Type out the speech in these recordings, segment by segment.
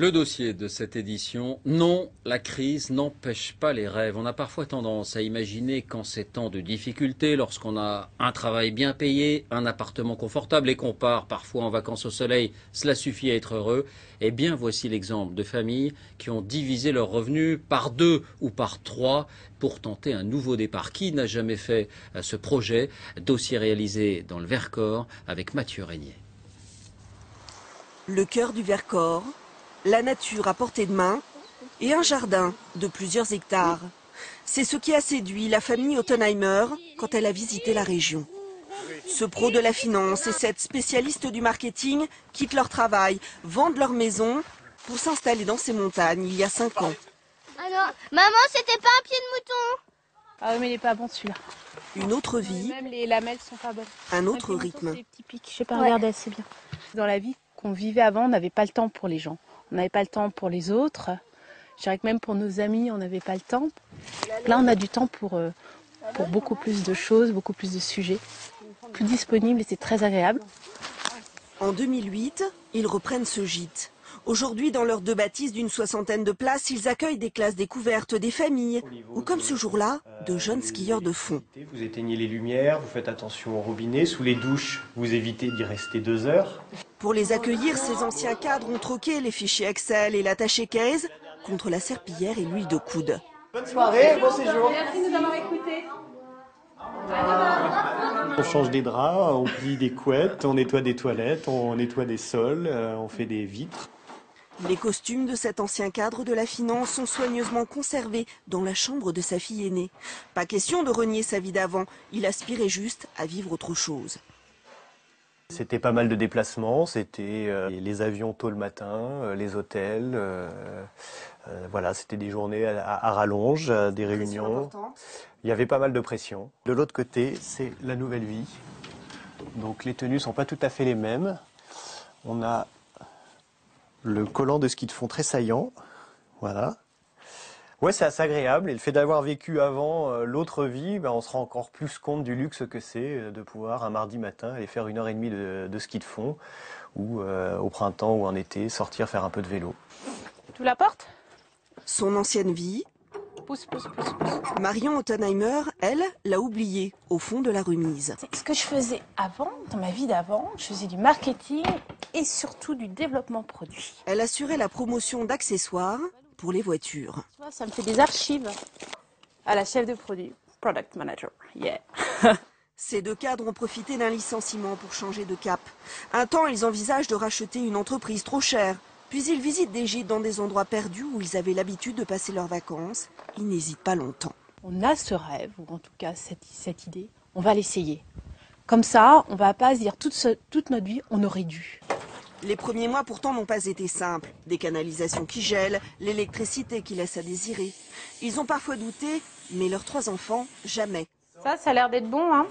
Le dossier de cette édition, non, la crise n'empêche pas les rêves. On a parfois tendance à imaginer qu'en ces temps de difficulté, lorsqu'on a un travail bien payé, un appartement confortable et qu'on part parfois en vacances au soleil, cela suffit à être heureux. Eh bien, voici l'exemple de familles qui ont divisé leurs revenus par 2 ou par 3 pour tenter un nouveau départ. Qui n'a jamais fait ce projet? Dossier réalisé dans le Vercors avec Mathieu Régnier. Le cœur du Vercors, la nature à portée de main et un jardin de plusieurs hectares. C'est ce qui a séduit la famille Ottenheimer quand elle a visité la région. Ce pro de la finance et cette spécialiste du marketing quittent leur travail, vendent leur maison pour s'installer dans ces montagnes il y a 5 ans. Alors, maman, c'était pas un pied de mouton? Ah oui, mais il n'est pas bon celui-là. Une autre vie, Même les lamelles sont pas bonnes. un autre rythme. Des petits pics, je sais pas regarder assez bien. Dans la vie qu'on vivait avant, on n'avait pas le temps pour les gens. On n'avait pas le temps pour les autres. Je dirais que même pour nos amis, on n'avait pas le temps. Là, on a du temps pour beaucoup plus de choses, beaucoup plus de sujets. Plus disponible et c'est très agréable. En 2008, ils reprennent ce gîte. Aujourd'hui, dans leurs 2 bâtisses d'une 60aine de places, ils accueillent des classes découvertes, des familles, ou comme ce jour-là, de jeunes skieurs de fond. Vous éteignez les lumières, vous faites attention au robinet. Sous les douches, vous évitez d'y rester 2 heures. Pour les accueillir, ces anciens cadres ont troqué les fichiers Excel et l'attaché case contre la serpillière et l'huile de coude. Bonne soirée, bon séjour. Merci de nous avoir écoutés. On change des draps, on plie des couettes, on nettoie des toilettes, on nettoie des sols, on fait des vitres. Les costumes de cet ancien cadre de la finance sont soigneusement conservés dans la chambre de sa fille aînée. Pas question de renier sa vie d'avant, il aspirait juste à vivre autre chose. C'était pas mal de déplacements, c'était les avions tôt le matin, les hôtels, voilà, c'était des journées à rallonge, des réunions. Il y avait pas mal de pression. De l'autre côté, c'est la nouvelle vie. Donc les tenues sont pas tout à fait les mêmes. On a le collant de ski de fond très saillant, voilà. Ouais, c'est assez agréable et le fait d'avoir vécu avant l'autre vie, on se rend encore plus compte du luxe que c'est de pouvoir un mardi matin aller faire 1h30 de ski de fond ou au printemps ou en été sortir faire un peu de vélo. Tu la portes? Son ancienne vie, Pousse. Marion Ottenheimer, elle, l'a oubliée au fond de la remise. C'est ce que je faisais avant, dans ma vie d'avant. Je faisais du marketing et surtout du développement produit. Elle assurait la promotion d'accessoires pour les voitures. Tu vois, ça me fait des archives à la chef de produit, product manager. Yeah. Ces 2 cadres ont profité d'un licenciement pour changer de cap. Un temps, ils envisagent de racheter une entreprise trop chère. Puis ils visitent des gîtes dans des endroits perdus où ils avaient l'habitude de passer leurs vacances. Ils n'hésitent pas longtemps. On a ce rêve, ou en tout cas cette idée, on va l'essayer. Comme ça, on ne va pas se dire toute notre vie, on aurait dû. Les premiers mois pourtant n'ont pas été simples. Des canalisations qui gèlent, l'électricité qui laisse à désirer. Ils ont parfois douté, mais leurs 3 enfants, jamais. Ça a l'air d'être bon, hein?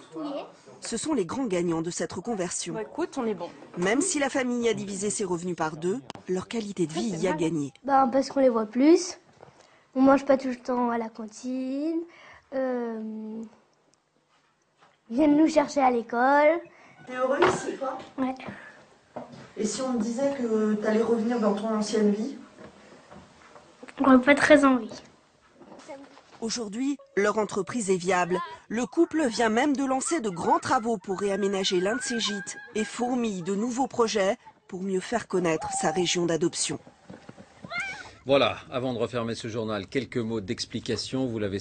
Ce sont les grands gagnants de cette reconversion. Bon, écoute, on est bon. Même si la famille a divisé ses revenus par 2, leur qualité de vie y a gagné. Parce qu'on les voit plus. On mange pas tout le temps à la cantine. Ils viennent nous chercher à l'école. T'es heureux ici, quoi? Ouais. Et si on te disait que t'allais revenir dans ton ancienne vie? On n'a pas très envie. Aujourd'hui, leur entreprise est viable. Le couple vient même de lancer de grands travaux pour réaménager l'un de ses gîtes et fourmille de nouveaux projets pour mieux faire connaître sa région d'adoption. Voilà, avant de refermer ce journal, quelques mots d'explication, vous l'avez